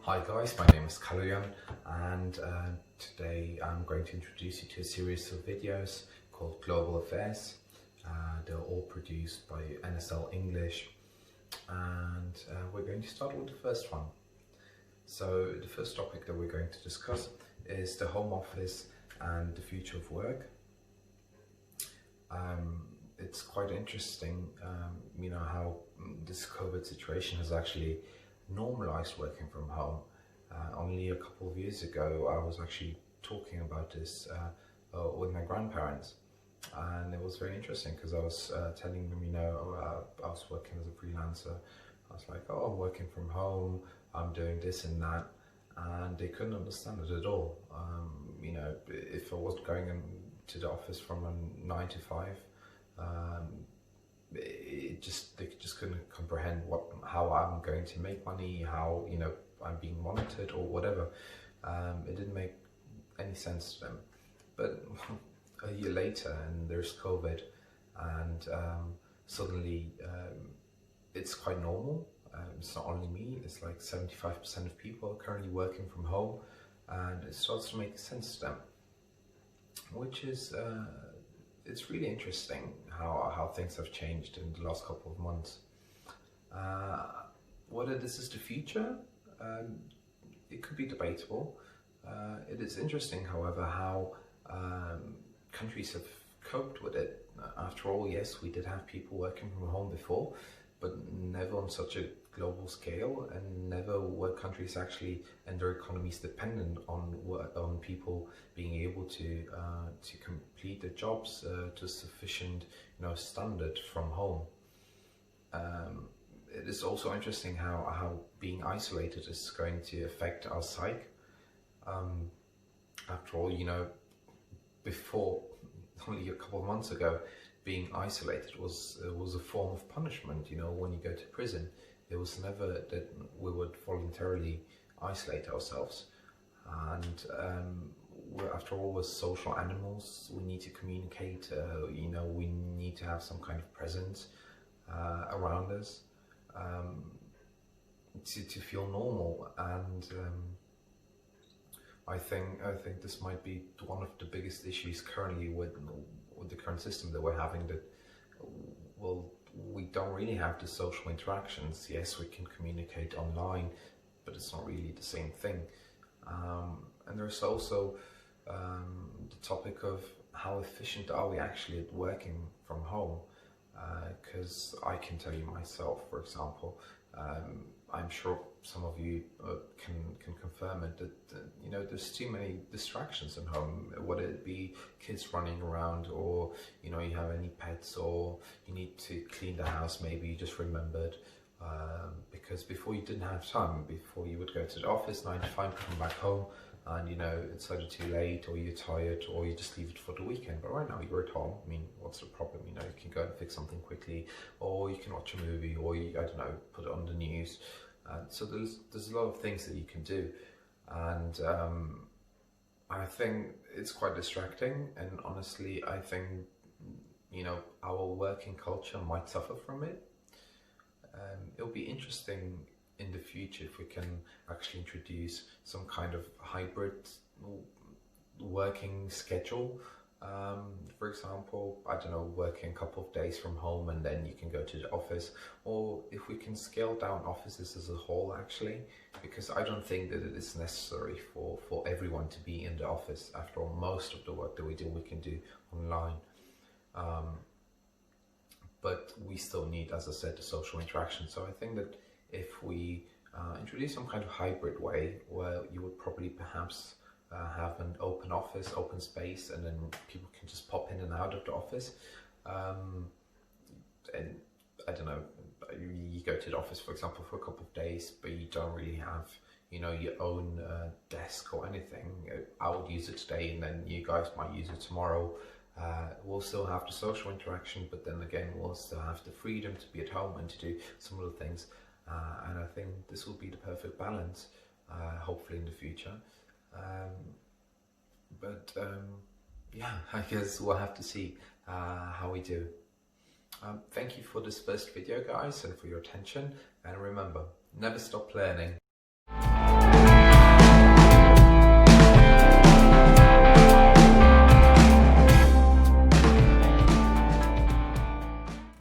Hi guys, my name is Kaloian and today I'm going to introduce you to a series of videos called Global Affairs. They're all produced by NSL English and we're going to start with the first one. So the first topic that we're going to discuss is the Home Office and the future of work. It's quite interesting, how this COVID situation has actually normalized working from home. Only a couple of years ago, I was actually talking about this with my grandparents, and it was very interesting because I was telling them, I was working as a freelancer. I was like, oh, I'm working from home, I'm doing this and that, and they couldn't understand it at all. If I was going to the office from a 9 to 5, they just couldn't comprehend how I'm going to make money, how I'm being monitored or whatever. It didn't make any sense to them. But a year later, and there's COVID, and suddenly it's quite normal. It's not only me; it's like 75% of people are currently working from home, and it starts to make sense to them, which is. It's really interesting how things have changed in the last couple of months. Whether this is the future, it could be debatable. It is interesting, however, how countries have coped with it. After all, yes, we did have people working from home before, but never on such a global scale, and never were countries actually and their economies dependent on people being able to complete their jobs to sufficient standard from home. It is also interesting how being isolated is going to affect our psyche. After all, before only a couple of months ago, being isolated was a form of punishment. When you go to prison, it was never that we would voluntarily isolate ourselves. And after all, we're social animals. We need to communicate. We need to have some kind of presence around us to feel normal. And I think this might be one of the biggest issues currently with the current system that we're having. That we don't really have the social interactions. Yes, we can communicate online, but it's not really the same thing. And there's also the topic of how efficient are we actually at working from home? Because I can tell you myself, for example, I'm sure some of you can confirm it, that there's too many distractions at home, whether it be kids running around, or you have any pets, or you need to clean the house. Maybe you just remembered, because before you didn't have time. Before you would go to the office 9 to 5, come back home, and it's either too late, or you're tired, or you just leave it for the weekend. But right now you're at home. I mean, what's the problem? You can go and fix something quickly, or you can watch a movie, or I don't know, put it on the news. So there's a lot of things that you can do, and I think it's quite distracting. And honestly, I think our working culture might suffer from it. It'll be interesting in the future if we can actually introduce some kind of hybrid working schedule. For example, I don't know, working a couple of days from home and then you can go to the office, or if we can scale down offices as a whole, actually, because I don't think that it is necessary for everyone to be in the office. After all, most of the work that we do, we can do online. But we still need, as I said, the social interaction. So I think that if we introduce some kind of hybrid way, where you would probably perhaps have an open office, open space, and then people can just pop in and out of the office. And I don't know, you go to the office, for example, for a couple of days, but you don't really have, your own desk or anything. I would use it today, and then you guys might use it tomorrow. We'll still have the social interaction, but then again, we'll still have the freedom to be at home and to do some of the things. And I think this will be the perfect balance, hopefully in the future. Yeah, I guess we'll have to see how we do. Thank you for this first video, guys, and for your attention. And remember, never stop learning.